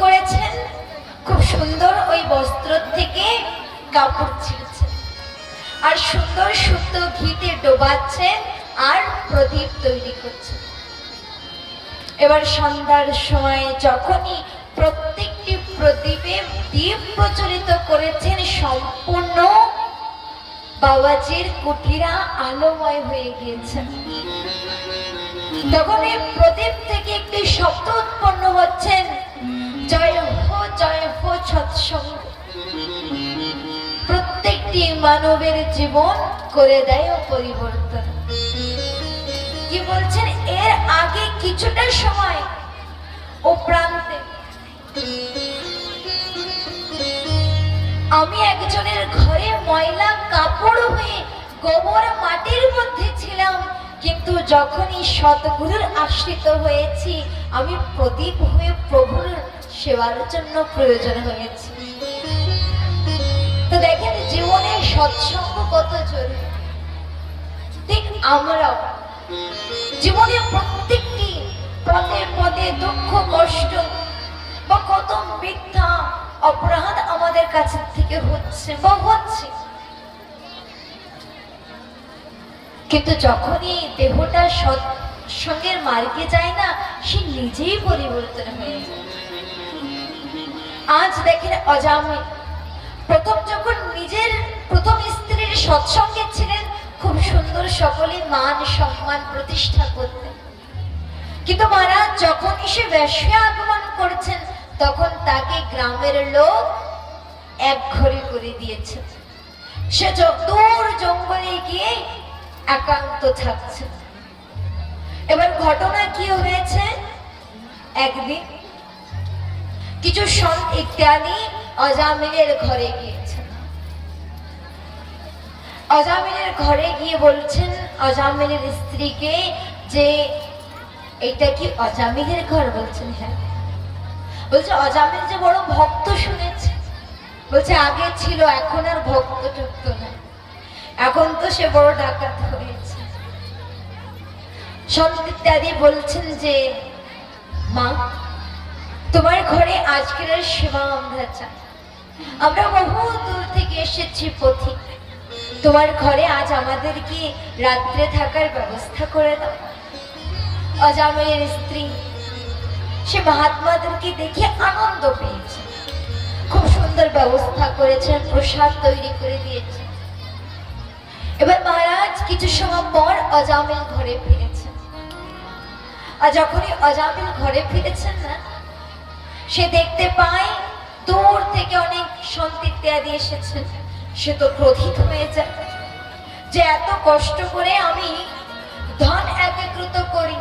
করেছেন, খুব সুন্দর ওই বস্ত্র থেকে কাপড় ছিঁড়ছেন আর সুন্দর সুতো ঘিতে ডোবাচ্ছেন আর প্রদীপ তৈরি করছেন। এবার সন্ধ্যার সময় যখনই প্রত্যেকটি প্রদীপে দীপ প্রজ্বলিত করেছেন, সম্পূর্ণ বাবাজির কুঠিরা আলোময় হয়ে গিয়েছে। তখন এই প্রদীপ থেকে একটি শব্দ উৎপন্ন হচ্ছেন, জয় হো সৎসঙ্গ। প্রত্যেকটি মানবের জীবন করে দেয় পরিবর্তন। কি বলছেন, এর আগে কিছুটা সময় ও প্রান্তে আমি একজনের ঘরে ময়লা কাপড় হয়ে গোবর মাটির মধ্যে ছিলাম, কিন্তু যখনই সদ্গুরুর আশ্রিত হয়েছি আমি প্রদীপ হয়ে প্রভুর সেবার জন্য প্রয়োজন হয়েছে। তো দেখেন জীবনে সৎসঙ্গ কত জরুরি। ঠিক আমরাও জীবনে প্রত্যেকটি পদে পদে দুঃখ কষ্ট বা কত মিথ্যা অপরাধ আমাদের কাছে থেকে হচ্ছে বা হচ্ছে, কিন্তু যখনই দেহটা সৎসঙ্গের মার্গে যায় না, সে নিজেই পরিবর্তন হয়ে যায়। আজ দেখেন অজামিল যখন নিজের প্রথম স্ত্রীর সৎসঙ্গে ছিলেন, খুব সুন্দর সকলে মান সম্মান প্রতিষ্ঠা করতেন, কিন্তু মহারাজ যখন সে ব্যবসায় আগমন করছেন তখন তাকে গ্রামের লোক একঘরে করে দিয়েছে। সে দূর জঙ্গলে গিয়ে একান্ত থাকছে। এবার ঘটনা কি হয়েছে, একদিন কিছু সন্ত ইত্যাদি অজামিলের ঘরে গিয়েছে। অজামিলের ঘরে গিয়ে বলছেন অজামিলের স্ত্রীকে যে এটা কি অজামিলের ঘর? বলছেন হ্যাঁ। বলছে অজামিল যে বড় ভক্ত শুনেছে। বলছে আগে ছিল, এখন আর ভক্ত টক্ত না, এখন তো সে বড় ডাকাত হয়েছে। সন্ত ইত্যাদি বলছেন যে মা, তোমার ঘরে আজকের সেবা আমরা চাই, আমরা বহু দূর থেকে এসেছি পথিক, তোমার ঘরে আজ আমাদের কি রাত্রে থাকার ব্যবস্থা করে দাও। অজামিলের স্ত্রী সে মহাত্মাদেরকে দেখে আনন্দ পেয়েছে, খুব সুন্দর ব্যবস্থা করেছেন, প্রসাদ তৈরি করে দিয়েছে। এবার মহারাজ কিছু সময় পর অজামিল ঘরে ফিরেছেন, আর যখনই অজামিল ঘরে ফিরেছেন না, সে দেখতে পায় দূর থেকে অনেক সন্ত ইত্যাদি এসেছেন। সে তো ক্রোধিত হয়ে যায় যে এত কষ্ট করে আমি ধন একত্রিত করি,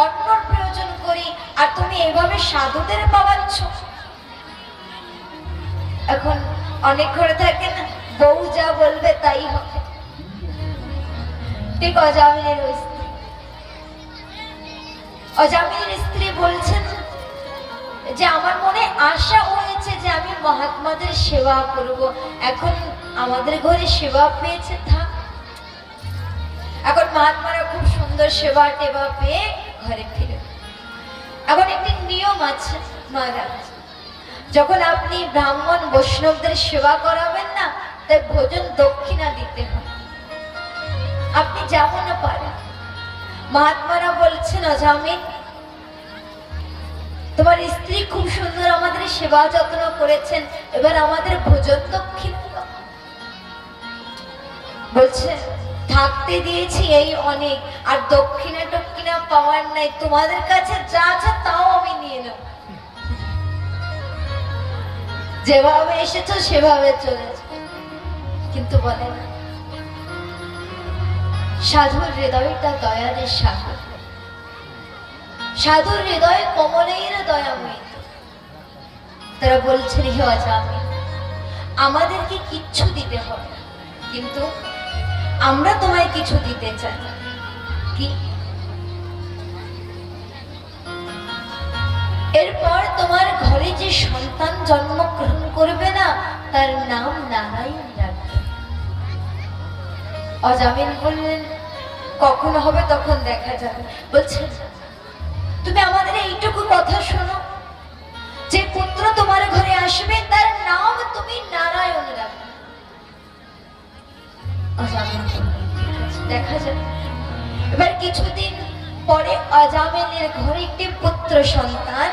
অন্নর প্রয়োজন করি, আর তুমি এভাবে সাধুদের পাওয়াচ্ছ। এখন অনেক ঘরে থাকে না, বউ যা বলবে তাই হবে। ঠিক অজামিলের স্ত্রী বলছেন যে আমার মনে আশা হয়েছে যে আমি মহাত্মাদের সেবা করব, এখন আমাদের ঘরে সেবা পেয়েছে থাক। এখন মহাত্মারা খুব সুন্দর সেবা টেবা পেয়ে ঘরে ফিরে। এখন একটি নিয়ম আছে মহারাজ, যখন আপনি ব্রাহ্মণ বৈষ্ণবদের সেবা করাবেন না, তাই ভোজন দক্ষিণা দিতে হয়, আপনি যেমন পারেন। মহাত্মারা বলছেন অজামিল, তোমার স্ত্রী খুব সুন্দর আমাদের সেবা যত্ন করেছেন, এবার আমাদের ভোজন দক্ষিণা দাও। বলছে থাকতে দিয়েছি এই অনেক, আর দক্ষিণা টক্ষিণা পাওয়ার নাই, তোমাদের কাছে যা আছে তাও আমি নিয়ে নেব, যেভাবে এসেছো সেভাবে চলেছ। কিন্তু বলে না, সাধুর হৃদয়টা দয়ারের সাগর, সাধুর হৃদয় কমলের দয়াময়। তারা বলছেন হে অজামিল, আমাদেরকে কিচ্ছু দিতে হবে, কিন্তু আমরা তোমায় কিছু দিতে চাই। কি? এরপর তোমার ঘরে যে সন্তান জন্মগ্রহণ করবে না, তার নাম নারায়ণ রাখবে। অজামিল বললেন কখন হবে তখন দেখা যাবে। বলছেন তুমি আমাদের এইটুকু কথা শোনো, যে পুত্র আসবে তার নাম তুমি নারায়ণ রাখবে। অজামিল বললেন, ঠিক আছে, দেখা যাবে। এবার কিছুদিন পরে অজামিলের ঘরে একটি পুত্র সন্তান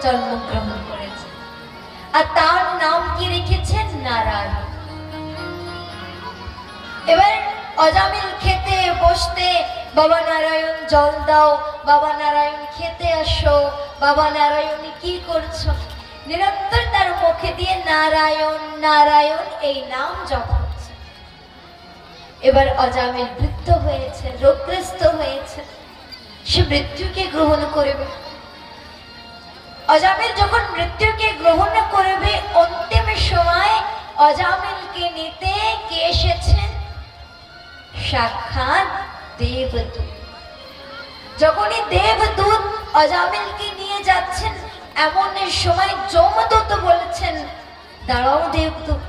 জন্মগ্রহণ করেছে, আর তার নাম কি রেখেছেন? নারায়ণ। এবার অজামিল খেতে বসতে, বাবা নারায়ণ জল দাও, বাবা নারায়ণ খেতে আসো, বাবা নারায়ণ কি করছো, নিরন্তর তার মুখে দিয়ে নারায়ণ নারায়ণ এই নাম জপ হচ্ছে। এবার অজামিল বৃদ্ধ হয়েছে, রোগগ্রস্ত হয়েছে, সে মৃত্যুকে গ্রহণ করবে। অজামিল যখন মৃত্যুকে গ্রহণ করবে, অন্তিম সময় অজামিলকে নিতে কে এসেছেন? সাক্ষাৎ দেবদূত। যখনই দেবদূত অজামিলকে নিয়ে যাচ্ছেন, এমন সময় যমদূত বলছেন, দাঁড়াও দেবদূত,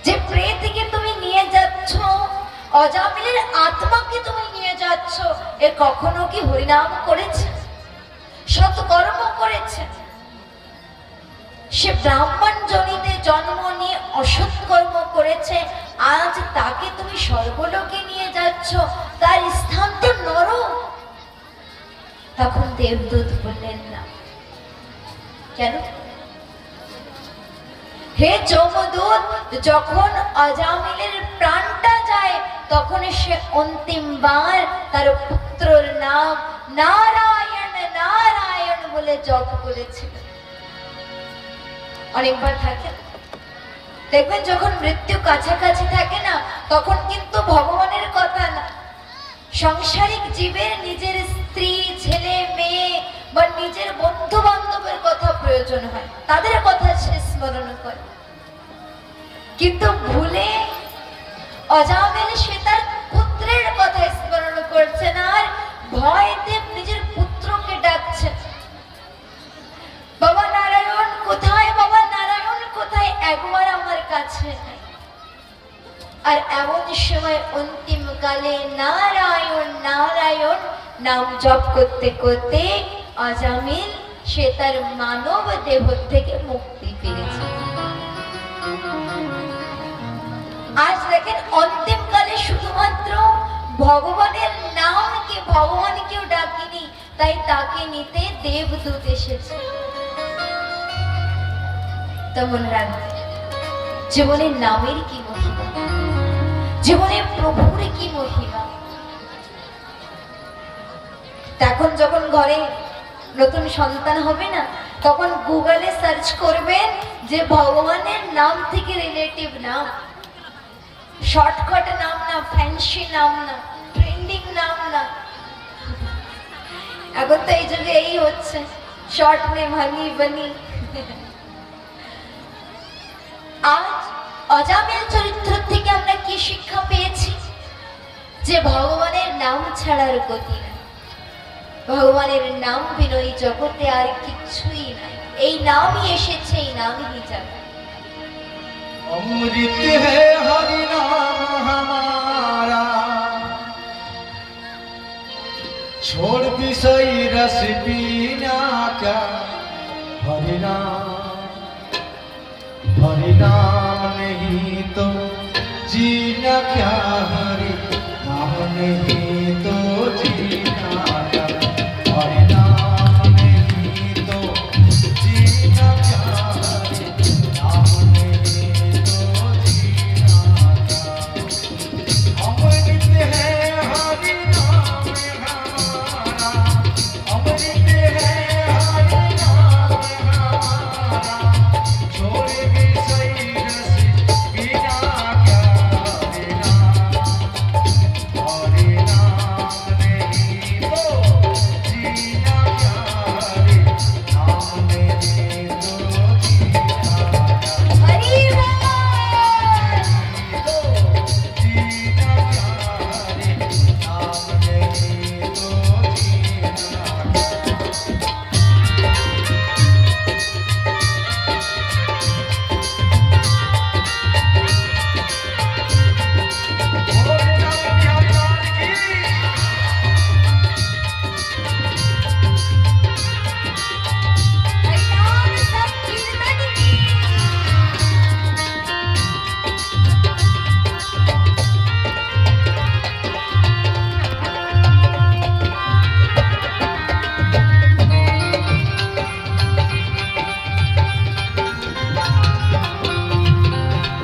যে প্রেতকে তুমি নিয়ে যাচ্ছ, অজামিলের আত্মাকে তুমি নিয়ে যাচ্ছ, এ কখনো কি হরিনাম করেছে, সৎকর্ম করেছে? সে ব্রাহ্মণ জনিতে জন্ম নিয়ে অসৎ কর্ম করেছে, আজ তাকে তুমি স্বর্গলোকে নিয়ে যাচ্ছ, তার স্থান তো নরক। তখন দেবদূত বললেন, না। কেন? হে যমদূত, যখন অজামিলের প্রাণটা যায়, তখন সে অন্তিমবার তার পুত্রর নাম নারায়ণ নারায়ণ বলে জপ করেছিল। অনেকবার থাকে, দেখবেন যখন মৃত্যু কাছাকাছি থাকে না, তখন কিন্তু ভগবানের কথা না, সংসারিক জীবের নিজের স্ত্রী, ছেলে, মেয়ে বা নিজের বন্ধু বান্ধবের কথা প্রয়োজন হয়, তাদের কথা সে স্মরণ করে। কিন্তু ভুলে অজামিল সে তার পুত্রের কথা স্মরণ করছে না, আর ভয়তে নিজের পুত্রকে ডাকছে, বাবা নারায়ণ কোথায়, বাবা নারায়ণ কোথায়, একবার আমার কাছে। আর এমন সময় অন্তিম কালে নারায়ণ নারায়ণ নাম জপ করতে করতে অজামিল সে তার মানব দেহ থেকে মুক্তি পেয়েছে। আজ দেখেন, অন্তিম কালে শুধুমাত্র ভগবানের নামকে, ভগবানকেও ডাকিনি, তাই তাকে নিতে দেবদূত এসেছে। তেমন রাখবে, জীবনের নামের কি মহিমা, জীবনে প্রভুর কি মহিমা। এখন যখন ঘরে নতুন সন্তান হবে না, তখন গুগলে সার্চ করবেন যে ভগবানের নাম থেকে রিলেটিভ নাম, শর্টকাট নাম না, ফ্যান্সি নাম না, ট্রেন্ডিং নাম না। এখন তো এই যুগে এই হচ্ছে, শর্ট নেম, হানি বানি। আজ অজামিল চরিত্র থেকে আমরা কি শিক্ষা পেয়েছি? যে ভগবানের নাম ছাড়ার গতি নাই, ভগবানের নাম বিনয়ী জগতে আর কিছুই নাই। এই নামই এসেছে, এই নামই যাবে। अमृत है हरि नाम हमारा, छोड़ विषय रस पीना क्या, हरि नाम नहीं तो जीना क्या, हरि नाम नहीं